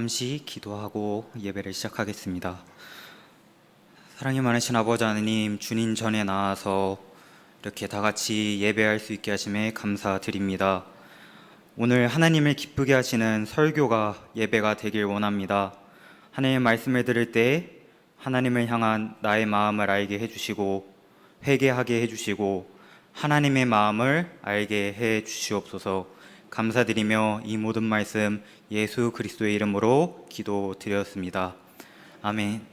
잠시 기도하고 예배를 시작하겠습니다. 사랑이 많으신 아버지 하느님, 주님 전에 나와서 이렇게 다 같이 예배할 수 있게 하심에 감사드립니다. 오늘 하나님을 기쁘게 하시는 설교가 예배가 되길 원합니다. 하나님의 말씀을 들을 때 하나님을 향한 나의 마음을 알게 해주시고 회개하게 해주시고 하나님의 마음을 알게 해주시옵소서. 감사드리며 이 모든 말씀 예수 그리스도의 이름으로 기도드렸습니다. 아멘.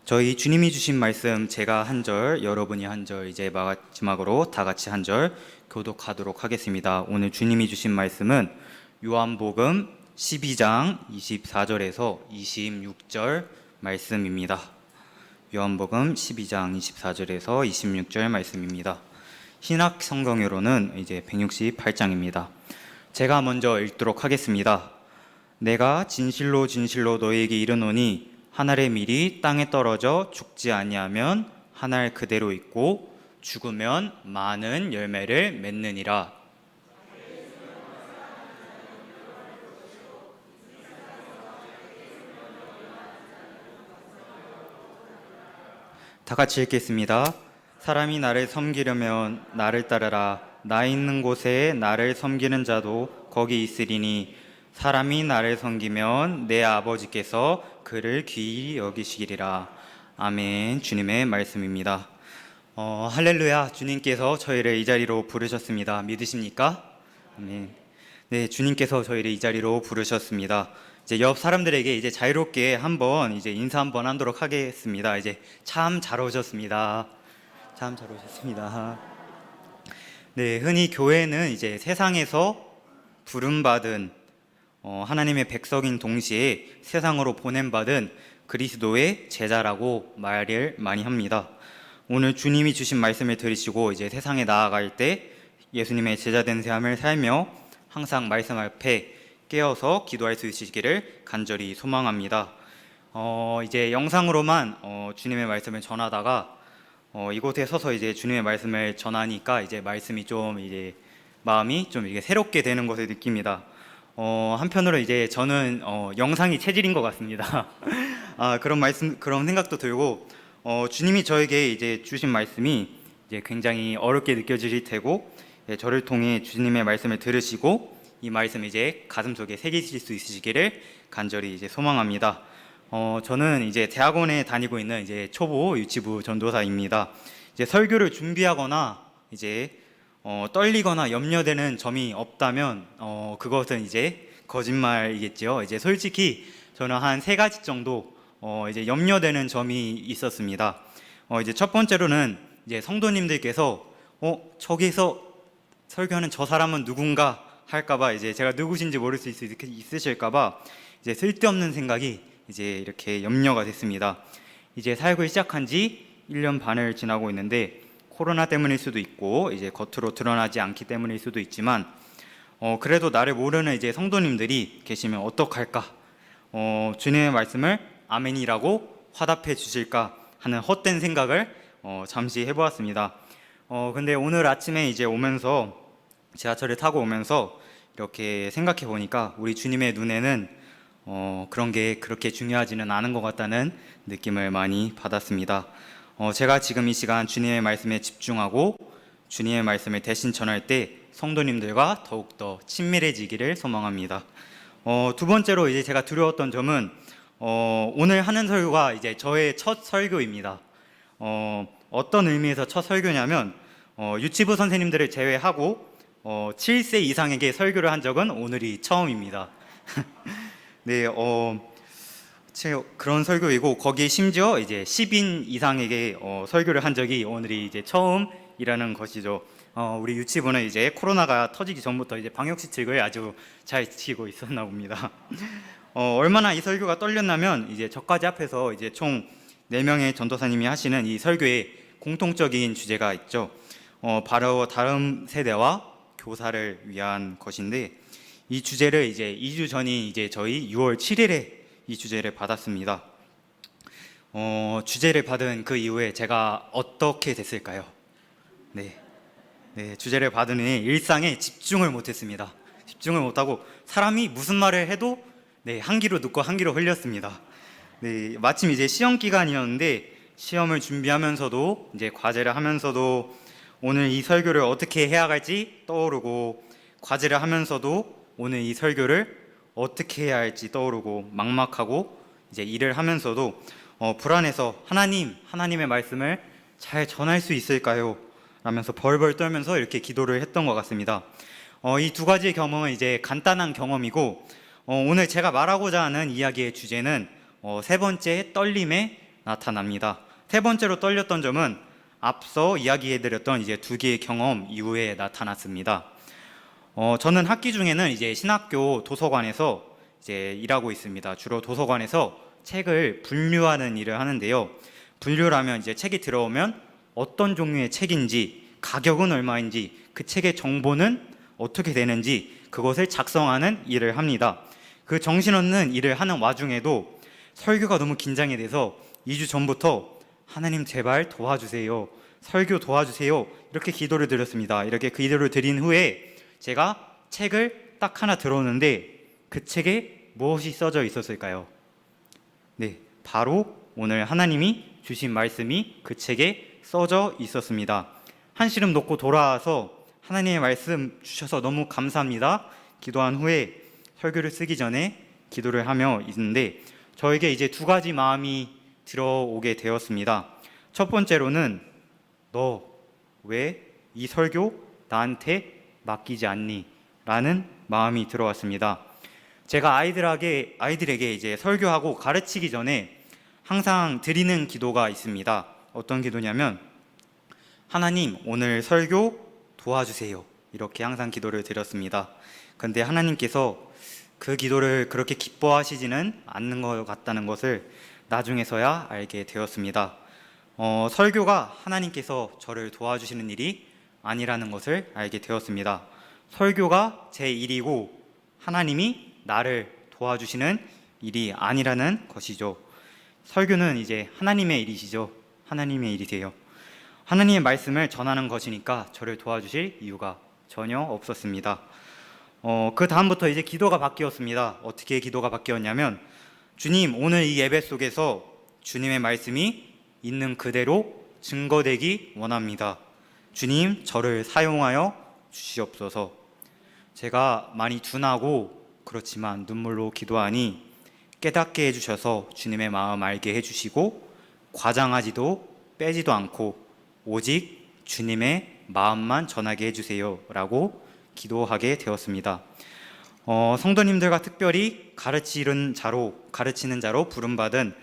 저희 주님이 주신 말씀 제가 한 절, 여러분이 한 절, 이제 마지막으로 다 같이 한 절 교독하도록 하겠습니다. 오늘 주님이 주신 말씀은 요한복음 12장 24절에서 26절 말씀입니다. 요한복음 12장 24절에서 26절 말씀입니다. 신약 성경으로는 이제 168장입니다. 제가 먼저 읽도록 하겠습니다. 내가 진실로 진실로 너희에게 이르노니 한 알의 밀이 땅에 떨어져 죽지 아니하면 한 알 그대로 있고 죽으면 많은 열매를 맺느니라. 다 같이 읽겠습니다. 사람이 나를 섬기려면 나를 따르라. 나 있는 곳에 나를 섬기는 자도 거기 있으리니 사람이 나를 섬기면 내 아버지께서 그를 귀히 여기시리라. 아멘. 주님의 말씀입니다. 할렐루야. 주님께서 저희를 이 자리로 부르셨습니다. 믿으십니까? 아멘. 네, 주님께서 저희를 이 자리로 부르셨습니다. 이제 옆 사람들에게 이제 자유롭게 한번 이제 인사 한번 하도록 하겠습니다. 이제 참 잘 오셨습니다. 참 잘 오셨습니다. 네, 흔히 교회는 이제 세상에서 부름받은 하나님의 백성인 동시에 세상으로 보냄받은 그리스도의 제자라고 말을 많이 합니다. 오늘 주님이 주신 말씀을 들으시고 이제 세상에 나아갈 때 예수님의 제자된 삶을 살며 항상 말씀 앞에 깨어서 기도할 수 있으시기를 간절히 소망합니다. 이제 영상으로만 주님의 말씀을 전하다가 이곳에 서서 이제 주님의 말씀을 전하니까 이제 말씀이 좀 이제 마음이 좀 이게 새롭게 되는 것을 느낍니다. 한편으로 이제 저는 영상이 체질인 것 같습니다. 그런 생각도 들고 주님이 저에게 이제 주신 말씀이 이제 굉장히 어렵게 느껴지실 테고 저를 통해 주님의 말씀을 들으시고 이 말씀 이제 가슴속에 새기실 수 있으시기를 간절히 이제 소망합니다. 저는 이제 대학원에 다니고 있는 이제 초보 유치부 전도사입니다. 이제 설교를 준비하거나 이제 떨리거나 염려되는 점이 없다면 그것은 이제 거짓말이겠죠. 이제 솔직히 저는 한 3가지 정도 이제 염려되는 점이 있었습니다. 이제 첫 번째로는 이제 성도님들께서 저기서 설교하는 저 사람은 누군가 할까봐 이제 제가 누구신지 모를 수 있으실까봐 이제 쓸데없는 생각이 이제 이렇게 염려가 됐습니다. 이제 사역을 시작한 지 1년 반을 지나고 있는데 코로나 때문일 수도 있고 이제 겉으로 드러나지 않기 때문일 수도 있지만 그래도 나를 모르는 이제 성도님들이 계시면 어떡할까? 주님의 말씀을 아멘이라고 화답해 주실까 하는 헛된 생각을 잠시 해보았습니다. 근데 오늘 아침에 이제 오면서 지하철을 타고 오면서 이렇게 생각해 보니까 우리 주님의 눈에는 그런 게 그렇게 중요하지는 않은 것 같다는 느낌을 많이 받았습니다. 제가 지금 이 시간 주님의 말씀에 집중하고 주님의 말씀을 대신 전할 때 성도님들과 더욱더 친밀해지기를 소망합니다. 두 번째로 이제 제가 두려웠던 점은 오늘 하는 설교가 이제 저의 첫 설교입니다. 어떤 의미에서 첫 설교냐면 유치부 선생님들을 제외하고 7세 이상에게 설교를 한 적은 오늘이 처음입니다. 네, 그런 설교이고 거기에 심지어 이제 10인 이상에게 설교를 한 적이 오늘이 이제 처음이라는 것이죠. 우리 유치부는 이제 코로나가 터지기 전부터 이제 방역 수칙을 아주 잘 지키고 있었나 봅니다. 얼마나 이 설교가 떨렸냐면 이제 저까지 앞에서 이제 총 4명의 전도사님이 하시는 이 설교에 공통적인 주제가 있죠. 바로 다음 세대와 교사를 위한 것인데 이 주제를 이제 2주 전인 이제 저희 6월 7일에 이 주제를 받았습니다. 주제를 받은 그 이후에 제가 어떻게 됐을까요? 네, 주제를 받으니 일상에 집중을 못했습니다. 집중을 못하고 사람이 무슨 말을 해도 네, 한 귀로 듣고 한 귀로 흘렸습니다. 네, 마침 이제 시험 기간이었는데 시험을 준비하면서도 이제 과제를 하면서도 오늘 이 설교를 어떻게 해야 할지 떠오르고 과제를 하면서도 오늘 이 설교를 어떻게 해야 할지 떠오르고 막막하고 이제 일을 하면서도 불안해서 하나님의 말씀을 잘 전할 수 있을까요? 라면서 벌벌 떨면서 이렇게 기도를 했던 것 같습니다. 이 두 가지의 경험은 이제 간단한 경험이고 오늘 제가 말하고자 하는 이야기의 주제는 세 번째 떨림에 나타납니다. 세 번째로 떨렸던 점은 앞서 이야기해드렸던 이제 두 개의 경험 이후에 나타났습니다. 저는 학기 중에는 이제 신학교 도서관에서 이제 일하고 있습니다. 주로 도서관에서 책을 분류하는 일을 하는데요. 분류라면 이제 책이 들어오면 어떤 종류의 책인지, 가격은 얼마인지, 그 책의 정보는 어떻게 되는지 그것을 작성하는 일을 합니다. 그 정신없는 일을 하는 와중에도 설교가 너무 긴장이 돼서 2주 전부터 하나님 제발 도와주세요. 설교 도와주세요. 이렇게 기도를 드렸습니다. 이렇게 기도를 드린 후에 제가 책을 딱 하나 들었는데 그 책에 무엇이 써져 있었을까요? 네, 바로 오늘 하나님이 주신 말씀이 그 책에 써져 있었습니다. 한시름 놓고 돌아와서 하나님의 말씀 주셔서 너무 감사합니다. 기도한 후에 설교를 쓰기 전에 기도를 하며 있는데 저에게 이제 두 가지 마음이 들어오게 되었습니다. 첫 번째로는 너 왜 이 설교 나한테 맡기지 않니? 라는 마음이 들어왔습니다. 제가 아이들에게 이제 설교하고 가르치기 전에 항상 드리는 기도가 있습니다. 어떤 기도냐면 하나님 오늘 설교 도와주세요. 이렇게 항상 기도를 드렸습니다. 근데 하나님께서 그 기도를 그렇게 기뻐하시지는 않는 것 같다는 것을 나중에서야 알게 되었습니다. 설교가 하나님께서 저를 도와주시는 일이 아니라는 것을 알게 되었습니다. 설교가 제 일이고 하나님이 나를 도와주시는 일이 아니라는 것이죠. 설교는 이제 하나님의 일이시죠. 하나님의 일이세요. 하나님의 말씀을 전하는 것이니까 저를 도와주실 이유가 전혀 없었습니다. 그 다음부터 이제 기도가 바뀌었습니다. 어떻게 기도가 바뀌었냐면 주님 오늘 이 예배 속에서 주님의 말씀이 있는 그대로 증거되기 원합니다. 주님 저를 사용하여 주시옵소서. 제가 많이 둔하고 그렇지만 눈물로 기도하니 깨닫게 해주셔서 주님의 마음 알게 해주시고 과장하지도 빼지도 않고 오직 주님의 마음만 전하게 해주세요 라고 기도하게 되었습니다. 성도님들과 특별히 가르치는 자로 부름받은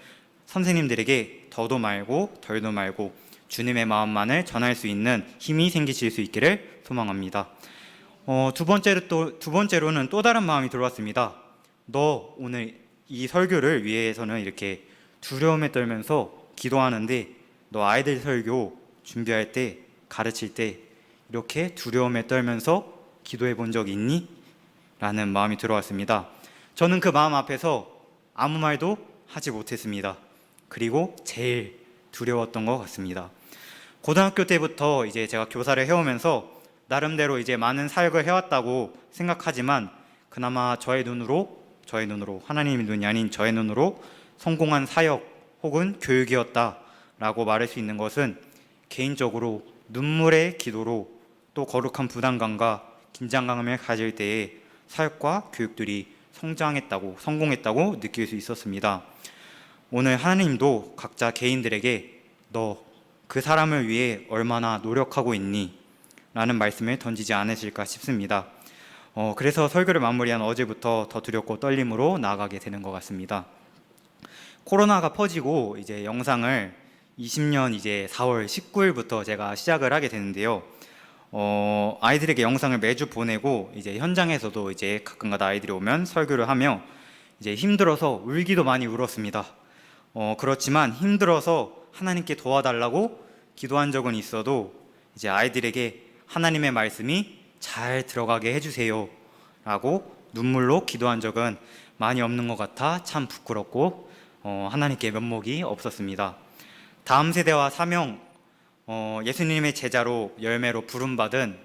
선생님들에게 더도 말고 덜도 말고 주님의 마음만을 전할 수 있는 힘이 생기실 수 있기를 소망합니다. 두 번째로는 또 다른 마음이 들어왔습니다. 너 오늘 이 설교를 위해서는 이렇게 두려움에 떨면서 기도하는데 너 아이들 설교 준비할 때 가르칠 때 이렇게 두려움에 떨면서 기도해 본 적 있니? 라는 마음이 들어왔습니다. 저는 그 마음 앞에서 아무 말도 하지 못했습니다. 그리고 제일 두려웠던 것 같습니다. 고등학교 때부터 이제 제가 교사를 해오면서 나름대로 이제 많은 사역을 해왔다고 생각하지만 그나마 저의 눈으로 하나님의 눈이 아닌 저의 눈으로 성공한 사역 혹은 교육이었다라고 말할 수 있는 것은 개인적으로 눈물의 기도로 또 거룩한 부담감과 긴장감을 가질 때에 사역과 교육들이 성공했다고 느낄 수 있었습니다. 오늘 하나님도 각자 개인들에게 너 그 사람을 위해 얼마나 노력하고 있니? 라는 말씀을 던지지 않으실까 싶습니다. 그래서 설교를 마무리한 어제부터 더 두렵고 떨림으로 나아가게 되는 것 같습니다. 코로나가 퍼지고 이제 영상을 20년 이제 4월 19일부터 제가 시작을 하게 되는데요. 아이들에게 영상을 매주 보내고 이제 현장에서도 이제 가끔가다 아이들이 오면 설교를 하며 이제 힘들어서 울기도 많이 울었습니다. 그렇지만 힘들어서 하나님께 도와달라고 기도한 적은 있어도 이제 아이들에게 하나님의 말씀이 잘 들어가게 해주세요 라고 눈물로 기도한 적은 많이 없는 것 같아 참 부끄럽고 하나님께 면목이 없었습니다. 다음 세대와 사명, 예수님의 제자로 열매로 부름받은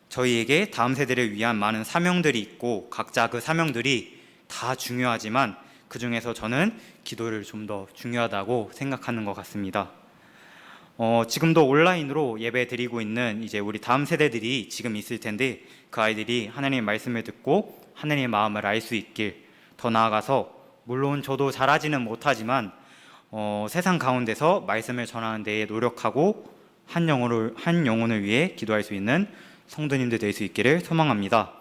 저희에게 다음 세대를 위한 많은 사명들이 있고 각자 그 사명들이 다 중요하지만 그 중에서 저는 기도를 좀 더 중요하다고 생각하는 것 같습니다. 지금도 온라인으로 예배 드리고 있는 이제 우리 다음 세대들이 지금 있을 텐데, 그 아이들이 하나님의 말씀을 듣고 하나님의 마음을 알 수 있길, 더 나아가서 물론 저도 잘하지는 못하지만 세상 가운데서 말씀을 전하는 데에 노력하고 한 영혼을 위해 기도할 수 있는 성도님들 될 수 있기를 소망합니다.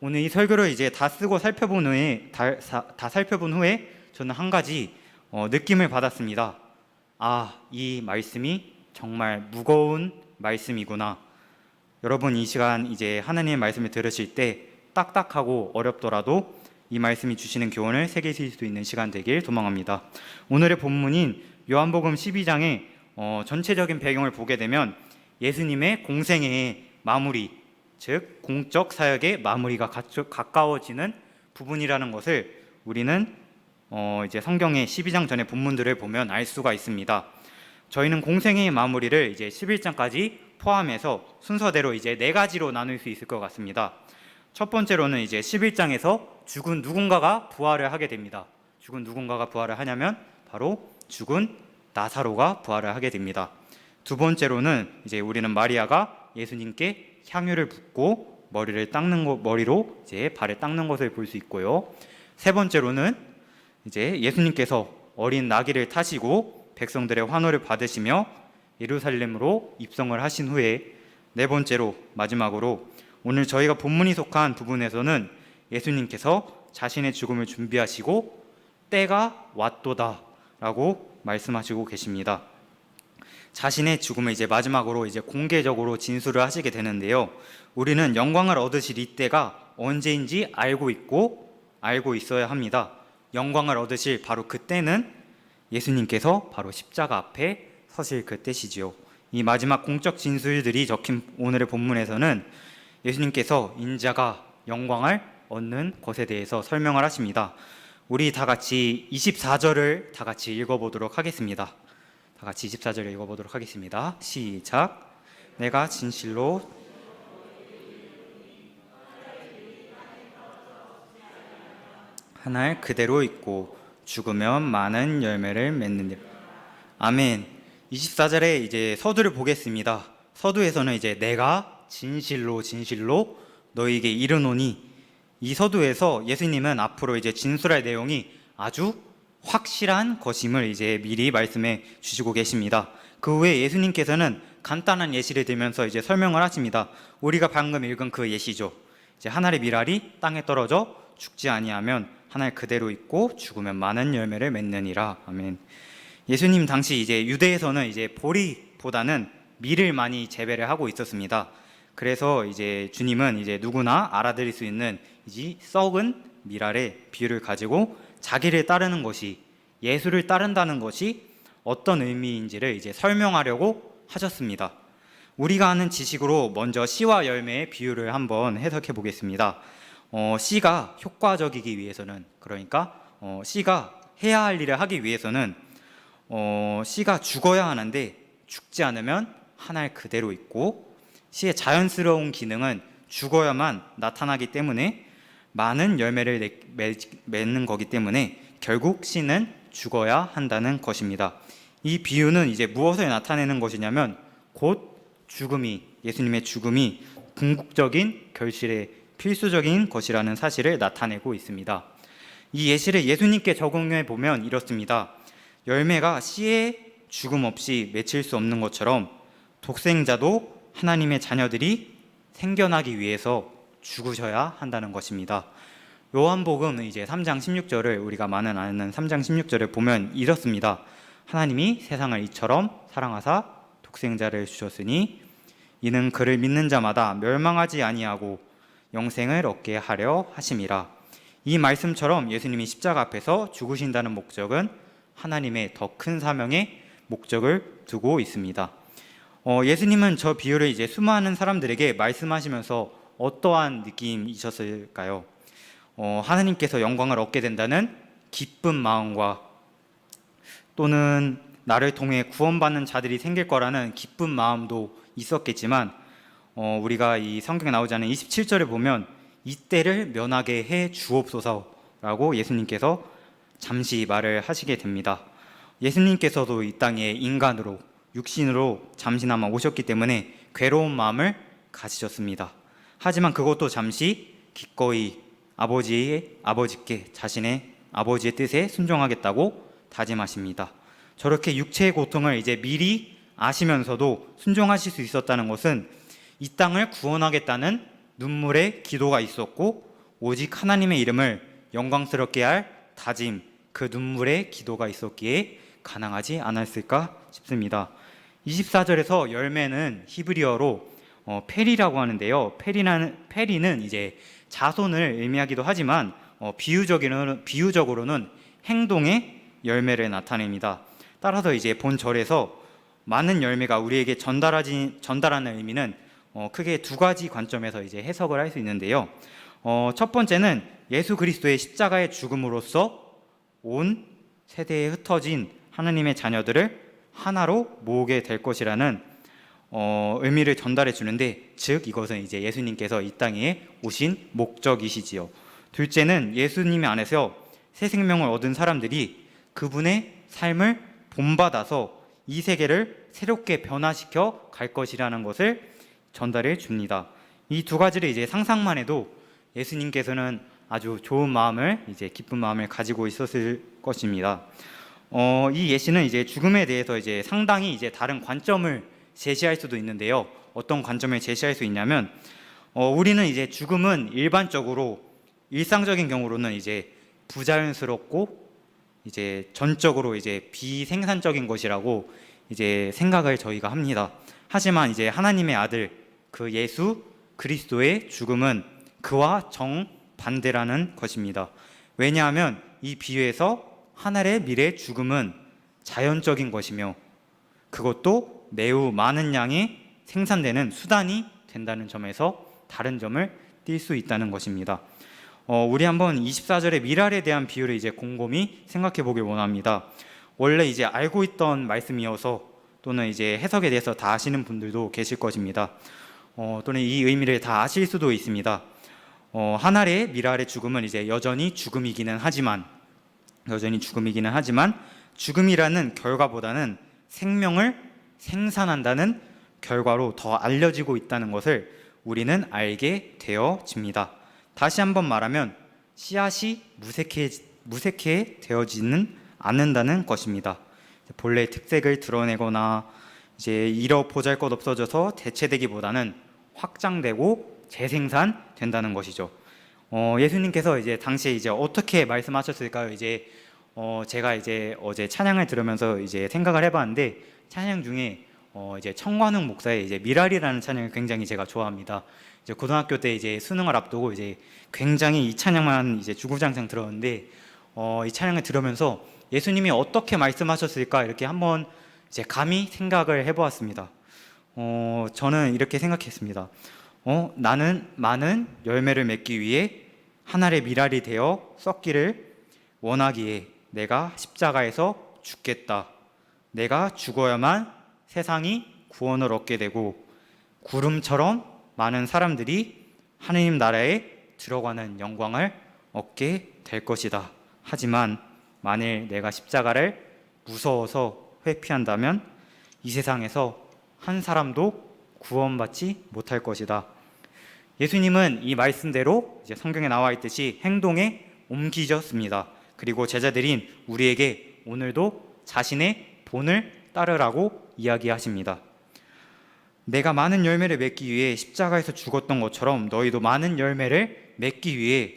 오늘 이 설교를 이제 다 쓰고 살펴본 후에 다 살펴본 후에 저는 한 가지 느낌을 받았습니다. 이 말씀이 정말 무거운 말씀이구나. 여러분, 이 시간 이제 하나님의 말씀을 들으실 때 딱딱하고 어렵더라도 이 말씀이 주시는 교훈을 새기실 수 있는 시간 되길 소망합니다. 오늘의 본문인 요한복음 12장의 전체적인 배경을 보게 되면 예수님의 공생애의 마무리, 즉 공적 사역의 마무리가 가까워지는 부분이라는 것을 우리는 이제 성경의 12장 전의 본문들을 보면 알 수가 있습니다. 저희는 공생애의 마무리를 이제 11장까지 포함해서 순서대로 이제 4가지로 나눌 수 있을 것 같습니다. 첫 번째로는 이제 11장에서 죽은 누군가가 부활을 하게 됩니다. 죽은 누군가가 부활을 하냐면 바로 죽은 나사로가 부활을 하게 됩니다. 두 번째로는 이제 우리는 마리아가 예수님께 향유를 붓고 머리로 이제 발을 닦는 것을 볼 수 있고요. 세 번째로는 이제 예수님께서 어린 나귀를 타시고 백성들의 환호를 받으시며 예루살렘으로 입성을 하신 후에, 네 번째로 마지막으로 오늘 저희가 본문이 속한 부분에서는 예수님께서 자신의 죽음을 준비하시고 때가 왔도다 라고 말씀하시고 계십니다. 자신의 죽음을 이제 마지막으로 이제 공개적으로 진술을 하시게 되는데요. 우리는 영광을 얻으실 이때가 언제인지 알고 있어야 합니다. 영광을 얻으실 바로 그때는 예수님께서 바로 십자가 앞에 서실 그때시지요. 이 마지막 공적 진술들이 적힌 오늘의 본문에서는 예수님께서 인자가 영광을 얻는 것에 대해서 설명을 하십니다. 우리 다 같이 24절을 다 같이 읽어보도록 하겠습니다. 다 같이 24절을 읽어보도록 하겠습니다. 시작. 내가 진실로 한 알 그대로 있고 죽으면 많은 열매를 맺느니라. 아멘. 24절에 이제 서두를 보겠습니다. 서두에서는 이제 내가 진실로 너희에게 이르노니, 이 서두에서 예수님은 앞으로 이제 진술할 내용이 아주 확실한 것임을 이제 미리 말씀해 주시고 계십니다. 그 후에 예수님께서는 간단한 예시를 들면서 이제 설명을 하십니다. 우리가 방금 읽은 그 예시죠. 이제 한 알의 밀알이 땅에 떨어져 죽지 아니하면 한 알 그대로 있고 죽으면 많은 열매를 맺느니라. 아멘. 예수님 당시 이제 유대에서는 이제 보리보다는 밀을 많이 재배를 하고 있었습니다. 그래서 이제 주님은 이제 누구나 알아들을 수 있는 이 썩은 밀알의 비유를 가지고 자기를 따르는 것이, 예수를 따른다는 것이 어떤 의미인지를 이제 설명하려고 하셨습니다. 우리가 아는 지식으로 먼저 씨와 열매의 비유를 한번 해석해 보겠습니다. 씨가 효과적이기 위해서는, 그러니까 씨가 해야 할 일을 하기 위해서는 씨가 죽어야 하는데 죽지 않으면 한 알 그대로 있고, 씨의 자연스러운 기능은 죽어야만 나타나기 때문에 많은 열매를 맺는 거기 때문에 결국 씨는 죽어야 한다는 것입니다. 이 비유는 이제 무엇을 나타내는 것이냐면 곧 예수님의 죽음이 궁극적인 결실의 필수적인 것이라는 사실을 나타내고 있습니다. 이 예시를 예수님께 적용해 보면 이렇습니다. 열매가 씨의 죽음 없이 맺힐 수 없는 것처럼 독생자도 하나님의 자녀들이 생겨나기 위해서 죽으셔야 한다는 것입니다. 요한복음 이제 3장 16절을 우리가 많은 아는 3장 16절을 보면 이렇습니다. 하나님이 세상을 이처럼 사랑하사 독생자를 주셨으니 이는 그를 믿는 자마다 멸망하지 아니하고 영생을 얻게 하려 하심이라. 이 말씀처럼 예수님이 십자가 앞에서 죽으신다는 목적은 하나님의 더 큰 사명의 목적을 두고 있습니다. 예수님은 저 비유를 이제 수많은 사람들에게 말씀하시면서 어떠한 느낌이셨을까요? 하나님께서 영광을 얻게 된다는 기쁜 마음과, 또는 나를 통해 구원받는 자들이 생길 거라는 기쁜 마음도 있었겠지만, 우리가 이 성경에 나오지 않은 27절을 보면 이때를 면하게 해 주옵소서 라고 예수님께서 잠시 말을 하시게 됩니다. 예수님께서도 이 땅에 인간으로 육신으로 잠시나마 오셨기 때문에 괴로운 마음을 가지셨습니다. 하지만 그것도 잠시 기꺼이 아버지께 자신의 아버지의 뜻에 순종하겠다고 다짐하십니다. 저렇게 육체의 고통을 이제 미리 아시면서도 순종하실 수 있었다는 것은 이 땅을 구원하겠다는 눈물의 기도가 있었고, 오직 하나님의 이름을 영광스럽게 할 다짐, 그 눈물의 기도가 있었기에 가능하지 않았을까 싶습니다. 24절에서 열매는 히브리어로 페리라고 하는데요. 페리는 이제 자손을 의미하기도 하지만 비유적으로는 행동의 열매를 나타냅니다. 따라서 이제 본 절에서 많은 열매가 우리에게 전달하는 의미는 크게 두 가지 관점에서 이제 해석을 할 수 있는데요. 첫 번째는 예수 그리스도의 십자가의 죽음으로써 온 세대에 흩어진 하나님의 자녀들을 하나로 모으게 될 것이라는 의미를 전달해 주는데, 즉 이것은 이제 예수님께서 이 땅에 오신 목적이시지요. 둘째는 예수님 안에서 새 생명을 얻은 사람들이 그분의 삶을 본받아서 이 세계를 새롭게 변화시켜 갈 것이라는 것을 전달해 줍니다. 이 두 가지를 이제 상상만 해도 예수님께서는 아주 좋은 마음을, 이제 기쁜 마음을 가지고 있었을 것입니다. 이 예시는 이제 죽음에 대해서 이제 상당히 이제 다른 관점을 제시할 수도 있는데요. 어떤 관점을 제시할 수 있냐면, 우리는 이제 죽음은 일반적으로 일상적인 경우로는 이제 부자연스럽고 이제 전적으로 이제 비생산적인 것이라고 이제 생각을 저희가 합니다. 하지만 이제 하나님의 아들 그 예수 그리스도의 죽음은 그와 정반대라는 것입니다. 왜냐하면 이 비유에서 하늘의 미래 죽음은 자연적인 것이며 그것도 매우 많은 양이 생산되는 수단이 된다는 점에서 다른 점을 띌 수 있다는 것입니다. 우리 한번 24절의 미랄에 대한 비유를 이제 곰곰이 생각해 보길 원합니다. 원래 이제 알고 있던 말씀이어서 또는 이제 해석에 대해서 다 아시는 분들도 계실 것입니다. 또는 이 의미를 다 아실 수도 있습니다. 하늘의 미랄의 죽음은 이제 여전히 죽음이기는 하지만 죽음이라는 결과보다는 생명을 생산한다는 결과로 더 알려지고 있다는 것을 우리는 알게 되어집니다. 다시 한번 말하면 씨앗이 무색해 되어지는 않는다는 것입니다. 본래 특색을 드러내거나 이제 이러 보잘것없어져서 대체되기보다는 확장되고 재생산된다는 것이죠. 예수님께서 이제 당시에 이제 어떻게 말씀하셨을까요? 이제 제가 이제 어제 찬양을 들으면서 이제 생각을 해봤는데, 찬양 중에 이제 청관웅 목사의 이제 미랄이라는 찬양을 굉장히 제가 좋아합니다. 이제 고등학교 때 이제 수능을 앞두고 이제 굉장히 이 찬양만 이제 주구장창 들었는데, 이 찬양을 들으면서 예수님이 어떻게 말씀하셨을까 이렇게 한번 이제 감히 생각을 해보았습니다. 저는 이렇게 생각했습니다. 나는 많은 열매를 맺기 위해 하늘의 미랄이 되어 썩기를 원하기에 내가 십자가에서 죽겠다. 내가 죽어야만 세상이 구원을 얻게 되고 구름처럼 많은 사람들이 하느님 나라에 들어가는 영광을 얻게 될 것이다. 하지만 만일 내가 십자가를 무서워서 회피한다면 이 세상에서 한 사람도 구원받지 못할 것이다. 예수님은 이 말씀대로 이제 성경에 나와 있듯이 행동에 옮기셨습니다. 그리고 제자들인 우리에게 오늘도 자신의 본을 따르라고 이야기하십니다. 내가 많은 열매를 맺기 위해 십자가에서 죽었던 것처럼 너희도 많은 열매를 맺기 위해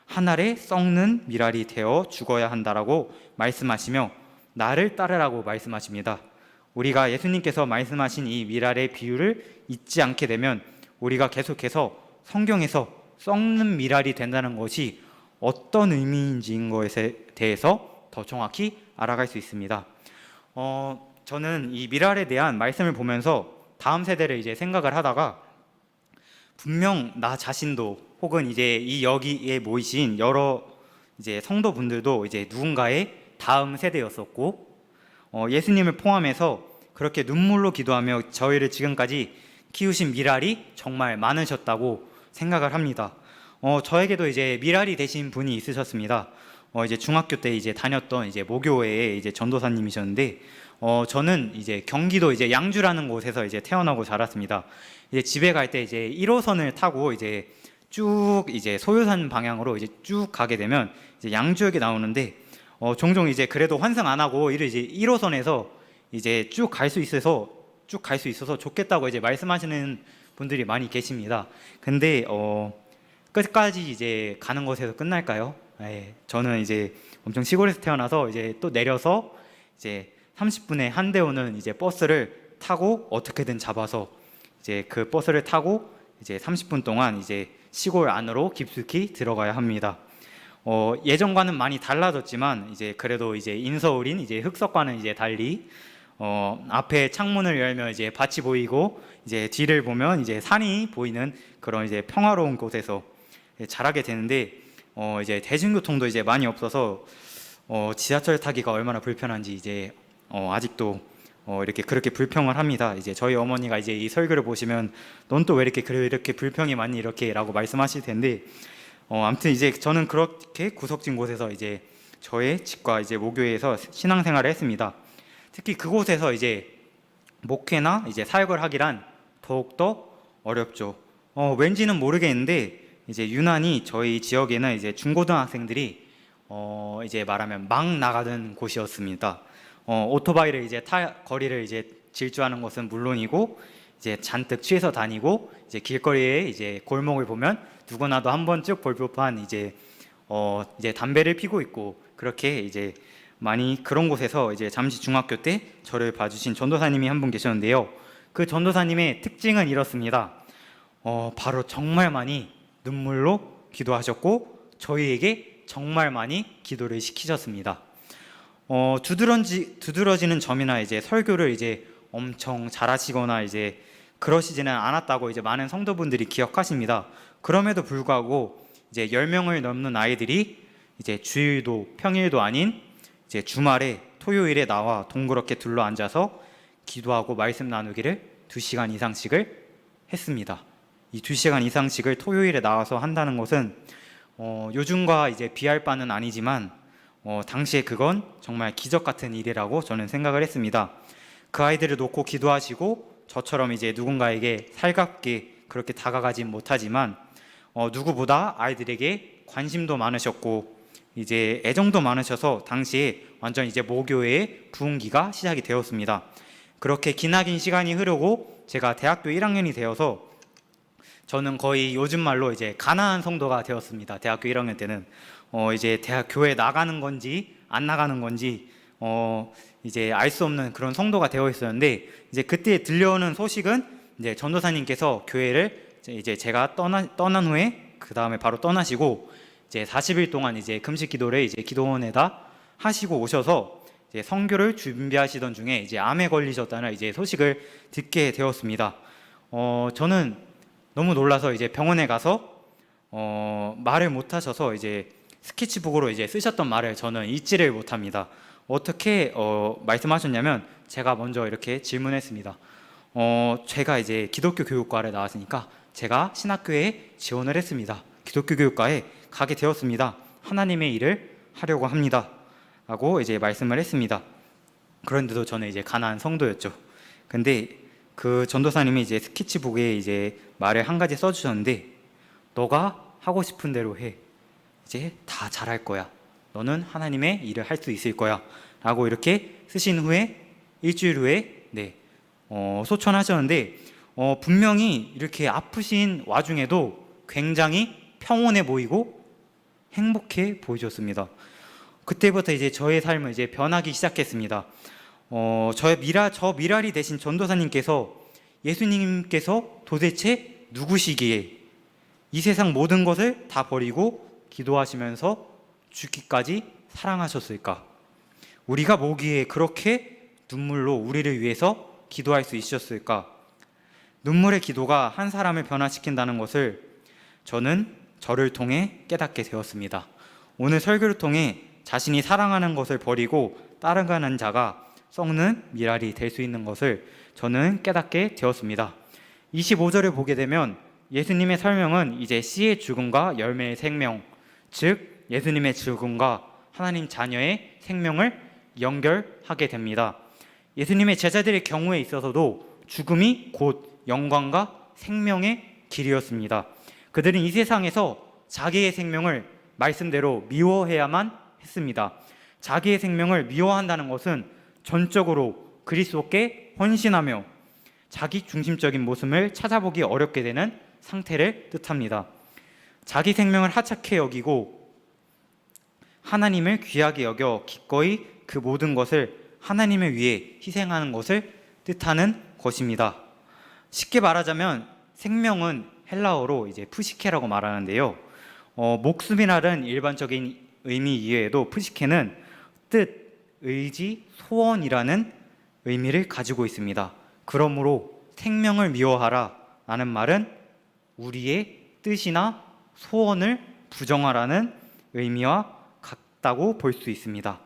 하늘에 썩는 미랄이 되어 죽어야 한다라고 말씀하시며 나를 따르라고 말씀하십니다. 우리가 예수님께서 말씀하신 이 미랄의 비유를 잊지 않게 되면 우리가 계속해서 성경에서 썩는 미랄이 된다는 것이 어떤 의미인지인 것에 대해서 더 정확히 알아갈 수 있습니다. 저는 이 미랄에 대한 말씀을 보면서 다음 세대를 이제 생각을 하다가 분명 나 자신도 혹은 이제 이 여기에 모이신 여러 이제 성도분들도 이제 누군가의 다음 세대였었고 예수님을 포함해서 그렇게 눈물로 기도하며 저희를 지금까지 키우신 미랄이 정말 많으셨다고 생각을 합니다. 저에게도 이제 미랄이 되신 분이 있으셨습니다. 이제 중학교 때 이제 다녔던 이제 모교회의 이제 전도사님이셨는데, 저는 이제 경기도 이제 양주라는 곳에서 이제 태어나고 자랐습니다. 이제 집에 갈 때 이제 1호선을 타고 이제 쭉 이제 소요산 방향으로 이제 쭉 가게 되면 이제 양주역에 나오는데, 종종 이제 그래도 환승 안 하고 이를 이제 1호선에서 이제 쭉 갈 수 있어서 좋겠다고 이제 말씀하시는 분들이 많이 계십니다. 근데 끝까지 이제 가는 곳에서 끝날까요? 예, 저는 이제 엄청 시골에서 태어나서 이제 또 내려서 이제 30분에 한 대 오는 이제 버스를 타고 어떻게든 잡아서 이제 그 버스를 타고 이제 30분 동안 이제 시골 안으로 깊숙이 들어가야 합니다. 예전과는 많이 달라졌지만 이제 그래도 이제 인서울인 이제 흑석과는 이제 달리 앞에 창문을 열면 이제 밭이 보이고 이제 뒤를 보면 이제 산이 보이는 그런 이제 평화로운 곳에서 자라게 되는데, 이제 대중교통도 이제 많이 없어서 지하철 타기가 얼마나 불편한지 이제 아직도 이렇게 그렇게 불평을 합니다. 이제 저희 어머니가 이제 이 설교를 보시면 넌 또 왜 이렇게 불평이 많니 이렇게라고 말씀하실 텐데, 아무튼 이제 저는 그렇게 구석진 곳에서 이제 저의 집과 이제 모교회에서 신앙생활을 했습니다. 특히 그곳에서 이제 목회나 이제 사역을 하기란 더욱더 어렵죠. 왠지는 모르겠는데 이제 유난히 저희 지역에는 이제 중고등학생들이 이제 말하면 막 나가던 곳이었습니다. 오토바이를 이제 거리를 이제 질주하는 것은 물론이고 이제 잔뜩 취해서 다니고 이제 길거리에 이제 골목을 보면 누구나도 한 번쯤 볼 법한 이제 담배를 피고 있고, 그렇게 이제 많이 그런 곳에서 이제 잠시 중학교 때 저를 봐주신 전도사님이 한 분 계셨는데요. 그 전도사님의 특징은 이렇습니다. 바로 정말 많이 눈물로 기도하셨고 저희에게 정말 많이 기도를 시키셨습니다. 두드러지는 점이나 이제 설교를 이제 엄청 잘하시거나 이제 그러시지는 않았다고 이제 많은 성도분들이 기억하십니다. 그럼에도 불구하고 이제 10명을 넘는 아이들이 이제 주일도 평일도 아닌 이제 주말에 토요일에 나와 동그랗게 둘러 앉아서 기도하고 말씀 나누기를 2시간 이상씩을 했습니다. 이 2시간 이상씩을 토요일에 나와서 한다는 것은 요즘과 이제 비할 바는 아니지만 당시에 그건 정말 기적 같은 일이라고 저는 생각을 했습니다. 그 아이들을 놓고 기도하시고 저처럼 이제 누군가에게 살갑게 그렇게 다가가진 못하지만 누구보다 아이들에게 관심도 많으셨고 이제 애정도 많으셔서 당시에 완전 이제 모교회의 부흥기가 시작이 되었습니다. 그렇게 기나긴 시간이 흐르고 제가 대학교 1학년이 되어서 저는 거의 요즘 말로 이제 가난한 성도가 되었습니다. 대학교 1학년 때는 이제 대학 교회 나가는 건지 안 나가는 건지 이제 알 수 없는 그런 성도가 되어 있었는데, 이제 그때 들려오는 소식은 이제 전도사님께서 교회를 이제 제가 떠난 후에 그 다음에 바로 떠나시고 이제 40일 동안 이제 금식 기도를 이제 기도원에다 하시고 오셔서 이제 선교를 준비하시던 중에 이제 암에 걸리셨다는 이제 소식을 듣게 되었습니다. 저는 너무 놀라서 이제 병원에 가서 말을 못 하셔서 이제 스케치북으로 이제 쓰셨던 말을 저는 잊지를 못합니다. 어떻게 말씀하셨냐면, 제가 먼저 이렇게 질문했습니다. 제가 이제 기독교 교육과를 나왔으니까 제가 신학교에 지원을 했습니다. 기독교 교육과에 가게 되었습니다. 하나님의 일을 하려고 합니다. 라고 이제 말씀을 했습니다. 그런데도 저는 이제 가난한 성도였죠. 근데 그 전도사님이 이제 스케치북에 이제 말을 한 가지 써주셨는데, 너가 하고 싶은 대로 해. 이제 다 잘할 거야. 너는 하나님의 일을 할 수 있을 거야. 라고 이렇게 쓰신 후에 일주일 후에 소천하셨는데, 분명히 이렇게 아프신 와중에도 굉장히 평온해 보이고 행복해 보이셨습니다. 그때부터 이제 저의 삶은 이제 변하기 시작했습니다. 저 미랄이 되신 전도사님께서, 예수님께서 도대체 누구시기에 이 세상 모든 것을 다 버리고 기도하시면서 죽기까지 사랑하셨을까? 우리가 뭐기에 그렇게 눈물로 우리를 위해서 기도할 수 있었을까? 눈물의 기도가 한 사람을 변화시킨다는 것을 저는 저를 통해 깨닫게 되었습니다. 오늘 설교를 통해 자신이 사랑하는 것을 버리고 따라가는 자가 썩는 미랄이 될 수 있는 것을 저는 깨닫게 되었습니다. 25절을 보게 되면 예수님의 설명은 이제 씨의 죽음과 열매의 생명, 즉 예수님의 죽음과 하나님 자녀의 생명을 연결하게 됩니다. 예수님의 제자들의 경우에 있어서도 죽음이 곧 영광과 생명의 길이었습니다. 그들은 이 세상에서 자기의 생명을 말씀대로 미워해야만 했습니다. 자기의 생명을 미워한다는 것은 전적으로 그리스도께 헌신하며 자기 중심적인 모습을 찾아보기 어렵게 되는 상태를 뜻합니다. 자기 생명을 하찮게 여기고 하나님을 귀하게 여겨 기꺼이 그 모든 것을 하나님을 위해 희생하는 것을 뜻하는 것입니다. 쉽게 말하자면 생명은 헬라어로 이제 푸시케라고 말하는데요. 목숨이라는 일반적인 의미 이외에도 푸시케는 뜻, 의지, 소원이라는 의미를 가지고 있습니다. 그러므로 생명을 미워하라 라는 말은 우리의 뜻이나 소원을 부정하라는 의미와 같다고 볼 수 있습니다.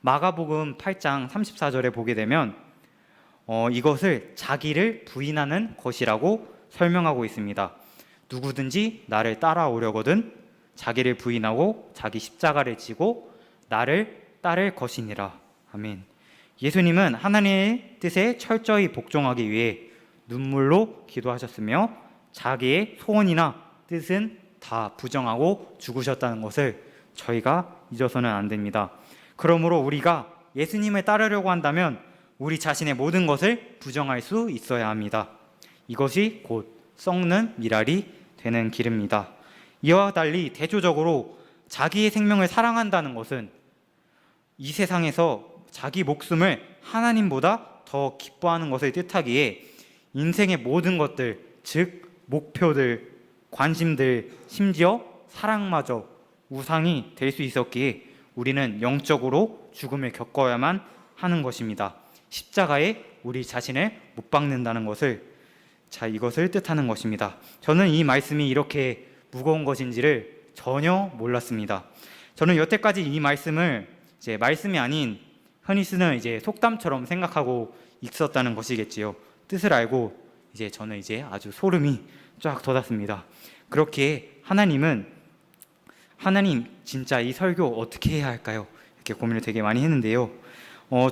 마가복음 8장 34절에 보게 되면 이것을 자기를 부인하는 것이라고 설명하고 있습니다. 누구든지 나를 따라오려거든 자기를 부인하고 자기 십자가를 지고 나를 따를 것이니라. 아멘. 예수님은 하나님의 뜻에 철저히 복종하기 위해 눈물로 기도하셨으며 자기의 소원이나 뜻은 다 부정하고 죽으셨다는 것을 저희가 잊어서는 안 됩니다. 그러므로 우리가 예수님을 따르려고 한다면 우리 자신의 모든 것을 부정할 수 있어야 합니다. 이것이 곧 썩는 미랄이 되는 길입니다. 이와 달리 대조적으로 자기의 생명을 사랑한다는 것은 이 세상에서 자기 목숨을 하나님보다 더 기뻐하는 것을 뜻하기에 인생의 모든 것들, 즉 목표들, 관심들, 심지어 사랑마저 우상이 될 수 있었기에 우리는 영적으로 죽음을 겪어야만 하는 것입니다. 십자가에 우리 자신을 못 박는다는 것을 이것을 뜻하는 것입니다. 저는 이 말씀이 이렇게 무거운 것인지를 전혀 몰랐습니다. 저는 여태까지 이 말씀을 이제 말씀이 아닌 흔히 쓰는 이제 속담처럼 생각하고 있었다는 것이겠지요. 뜻을 알고 이제 저는 이제 아주 소름이 쫙 돋았습니다. 그렇게 하나님 진짜 이 설교 어떻게 해야 할까요? 이렇게 고민을 되게 많이 했는데요.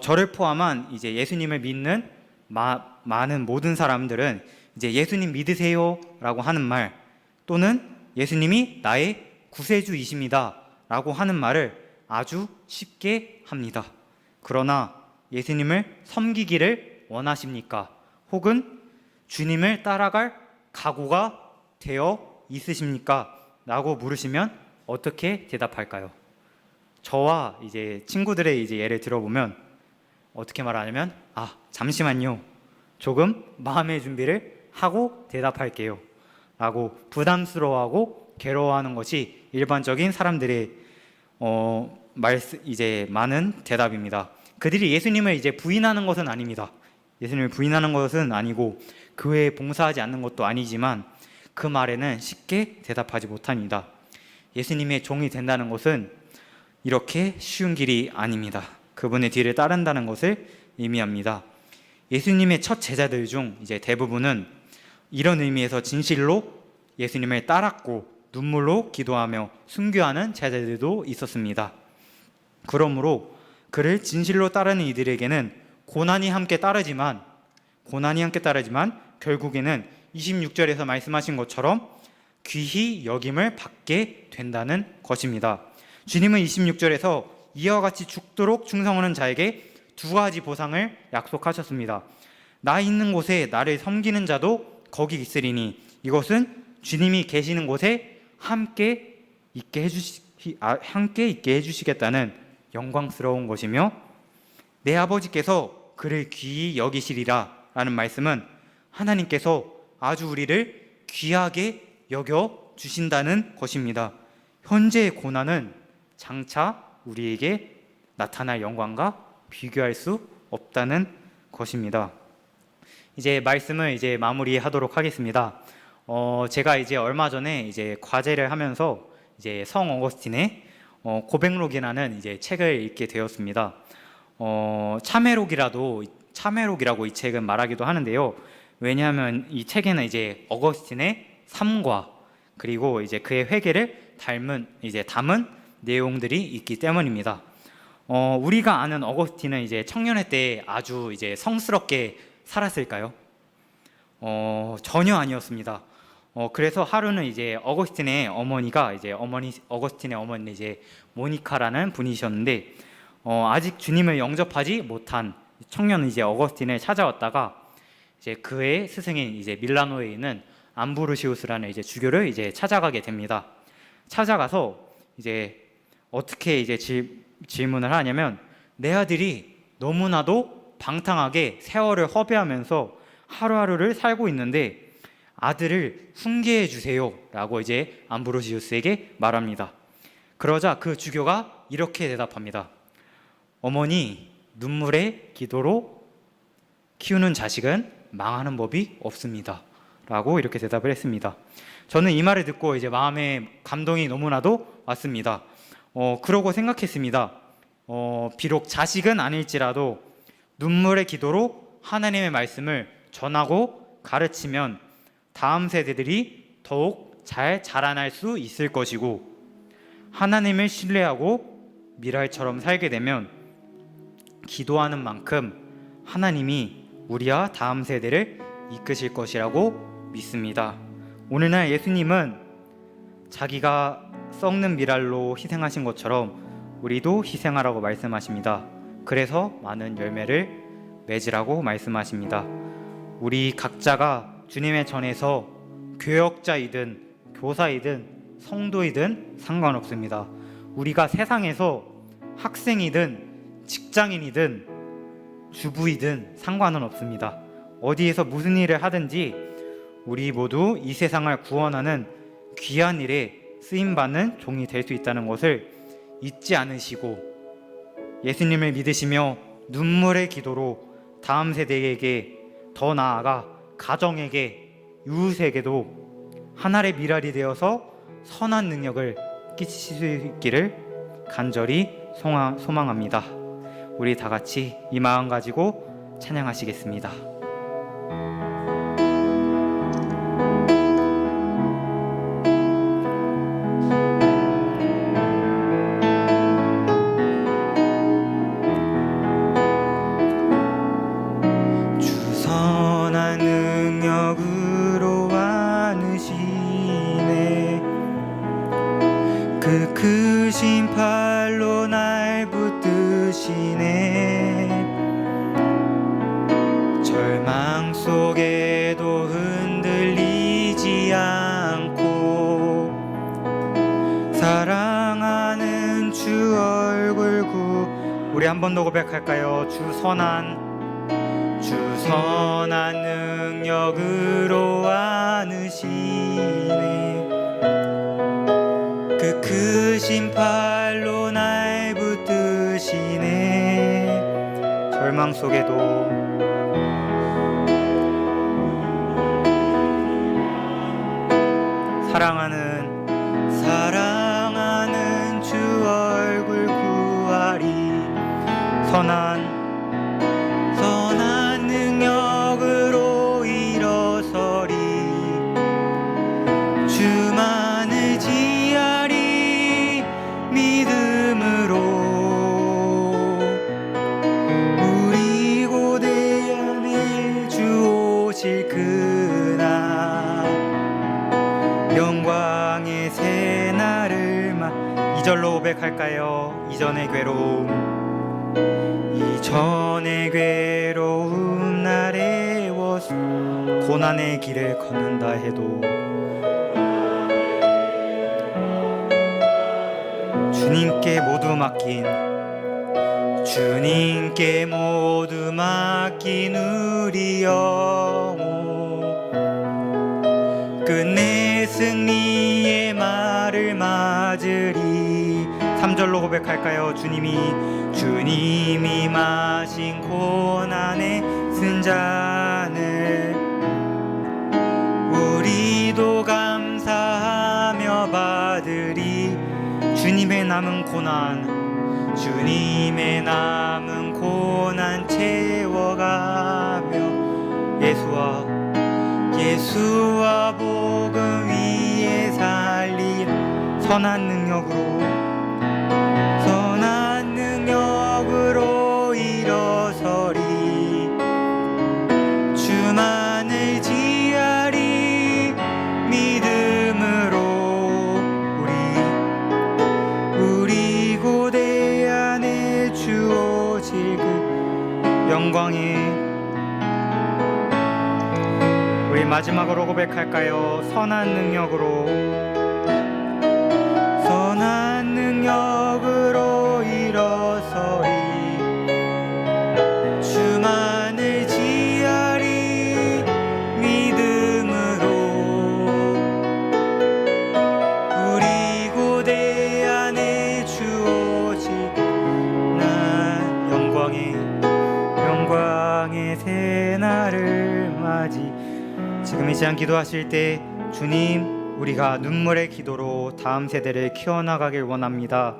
저를 포함한 이제 예수님을 믿는 많은 모든 사람들은 이제 예수님 믿으세요라고 하는 말 또는 예수님이 나의 구세주이십니다 라고 하는 말을 아주 쉽게 합니다. 그러나 예수님을 섬기기를 원하십니까? 혹은 주님을 따라갈 각오가 되어 있으십니까? 라고 물으시면 어떻게 대답할까요? 저와 이제 친구들의 이제 예를 들어보면 어떻게 말하냐면 잠시만요. 조금 마음의 준비를 하고 대답할게요. 라고 부담스러워하고 괴로워하는 것이 일반적인 사람들의 이제 많은 대답입니다. 그들이 예수님을 이제 부인하는 것은 아닙니다. 예수님을 부인하는 것은 아니고 교회에 봉사하지 않는 것도 아니지만 그 말에는 쉽게 대답하지 못합니다. 예수님의 종이 된다는 것은 이렇게 쉬운 길이 아닙니다. 그분의 뒤를 따른다는 것을 의미합니다. 예수님의 첫 제자들 중 이제 대부분은 이런 의미에서 진실로 예수님을 따랐고 눈물로 기도하며 순교하는 제자들도 있었습니다. 그러므로 그를 진실로 따르는 이들에게는 고난이 함께 따르지만 결국에는 26절에서 말씀하신 것처럼 귀히 여김을 받게 된다는 것입니다. 주님은 26절에서 이와 같이 죽도록 충성하는 자에게 두 가지 보상을 약속하셨습니다. 나 있는 곳에 나를 섬기는 자도 거기 있으리니 이것은 주님이 계시는 곳에 함께 있게 해주시겠다는 영광스러운 것이며 내 아버지께서 그를 귀히 여기시리라 라는 말씀은 하나님께서 아주 우리를 귀하게 여겨 주신다는 것입니다. 현재의 고난은 장차 우리에게 나타날 영광과 비교할 수 없다는 것입니다. 이제 말씀을 이제 마무리하도록 하겠습니다. 제가 이제 얼마 전에 이제 과제를 하면서 이제 성 어거스틴의 고백록이라는 이제 책을 읽게 되었습니다. 참회록이라고 이 책은 말하기도 하는데요. 왜냐하면 이 책에는 이제 어거스틴의 삶과 그리고 이제 그의 회개를 담은 내용들이 있기 때문입니다. 우리가 아는 어거스틴은 이제 청년의 때 아주 이제 성스럽게 살았을까요? 전혀 아니었습니다. 그래서 하루는 이제 어거스틴의 어거스틴의 이제 모니카라는 분이셨는데, 아직 주님을 영접하지 못한 청년은 이제 어거스틴을 찾아왔다가 이제 그의 스승인 이제 밀라노에 있는 암브로시우스라는 이제 주교를 이제 찾아가게 됩니다. 찾아가서 이제 어떻게 이제 질문을 하냐면, 내 아들이 너무나도 방탕하게 세월을 허비하면서 하루하루를 살고 있는데 아들을 훈계해 주세요 라고 이제 암브로시우스에게 말합니다. 그러자 그 주교가 이렇게 대답합니다. 어머니, 눈물의 기도로 키우는 자식은 망하는 법이 없습니다 라고 이렇게 대답을 했습니다. 저는 이 말을 듣고 이제 마음에 감동이 너무나도 왔습니다. 그러고 생각했습니다. 비록 자식은 아닐지라도 눈물의 기도로 하나님의 말씀을 전하고 가르치면 다음 세대들이 더욱 잘 자라날 수 있을 것이고, 하나님을 신뢰하고 미랄처럼 살게 되면 기도하는 만큼 하나님이 우리와 다음 세대를 이끄실 것이라고 믿습니다. 오늘날 예수님은 자기가 썩는 미랄로 희생하신 것처럼 우리도 희생하라고 말씀하십니다. 그래서 많은 열매를 맺으라고 말씀하십니다. 우리 각자가 주님의 전에서 교역자이든 교사이든 성도이든 상관없습니다. 우리가 세상에서 학생이든 직장인이든 주부이든 상관은 없습니다. 어디에서 무슨 일을 하든지 우리 모두 이 세상을 구원하는 귀한 일에 쓰임받는 종이 될 수 있다는 것을 잊지 않으시고, 예수님을 믿으시며 눈물의 기도로 다음 세대에게, 더 나아가 가정에게, 이웃에게도 하나의 미랄이 되어서 선한 능력을 끼칠 수 있기를 간절히 소망합니다. 우리 다 같이 이 마음 가지고 찬양하시겠습니다. 그 크신 팔로 날 붙드시네. 절망 속에도 흔들리지 않고 사랑하는 주 얼굴 우리 한 번 더 고백할까요? 주 선한 능력으로 안으시네. 그 크신 팔로 날 붙드시네. 절망 속에도 사랑하는 주 얼굴 구하리. 선한 능력으로 일어서리. 주만을 지하리 믿음으로. 우리 고대 안에 주 오실 그날 영광의 새날을 2절로 고백할까요? 이전의 괴로움 날에 고난의 길을 걷는다 해도 주님께 모두 맡긴 우리 영혼 끝내 승리의 말을 맞으리. 3절로 고백할까요? 주님이 마신 고난의 쓴잔을 우리도 감사하며 받으리. 주님의 남은 고난 채워가며 예수와 복음 선한 능력으로 일어서리. 주만을 지하리. 믿음으로 우리 고대 안에 주어질 그 영광에. 우리 마지막으로 고백할까요? 선한 능력으로 일어서리. 주만을 지하리. 믿음으로 우리 고대 안에 주어질 나 영광의 새날을 맞이. 지금 이 시간 기도하실 때 주님, 우리가 눈물의 기도로 다음 세대를 키워나가길 원합니다.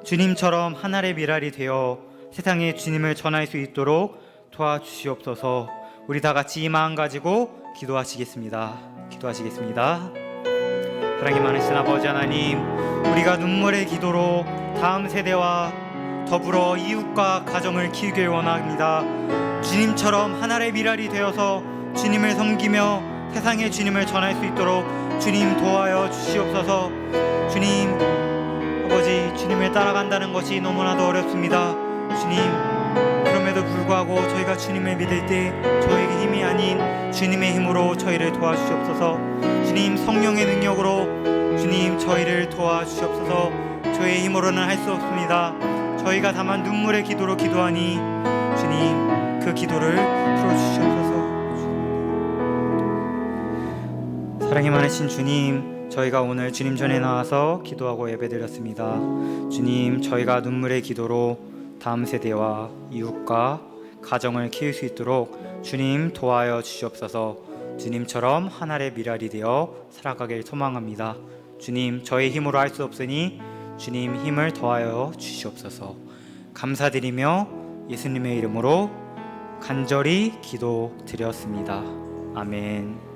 주님처럼 하늘의 미랄이 되어 세상에 주님을 전할 수 있도록 도와주시옵소서. 우리 다 같이 이 마음 가지고 기도하시겠습니다. 사랑이 많으신 아버지 하나님, 우리가 눈물의 기도로 다음 세대와 더불어 이웃과 가정을 키우길 원합니다. 주님처럼 하늘의 미랄이 되어서 주님을 섬기며 세상에 주님을 전할 수 있도록 주님 도와여 주시옵소서. 주님, 아버지, 주님을 따라간다는 것이 너무나도 어렵습니다. 주님, 그럼에도 불구하고 저희가 주님을 믿을 때 저에게 힘이 아닌 주님의 힘으로 저희를 도와주시옵소서. 주님, 성령의 능력으로 주님 저희를 도와주시옵소서. 저희의 힘으로는 할 수 없습니다. 저희가 다만 눈물의 기도로 기도하니 주님, 그 기도를 풀어주시옵소서. 사랑이 많으신 주님, 저희가 오늘 주님 전에 나와서 기도하고 예배드렸습니다. 주님, 저희가 눈물의 기도로 다음 세대와 이웃과 가정을 키울 수 있도록 주님 도와여 주시옵소서. 주님처럼 하늘의 미랄이 되어 살아가길 소망합니다. 주님, 저희 힘으로 할 수 없으니 주님 힘을 더하여 주시옵소서. 감사드리며 예수님의 이름으로 간절히 기도드렸습니다. 아멘.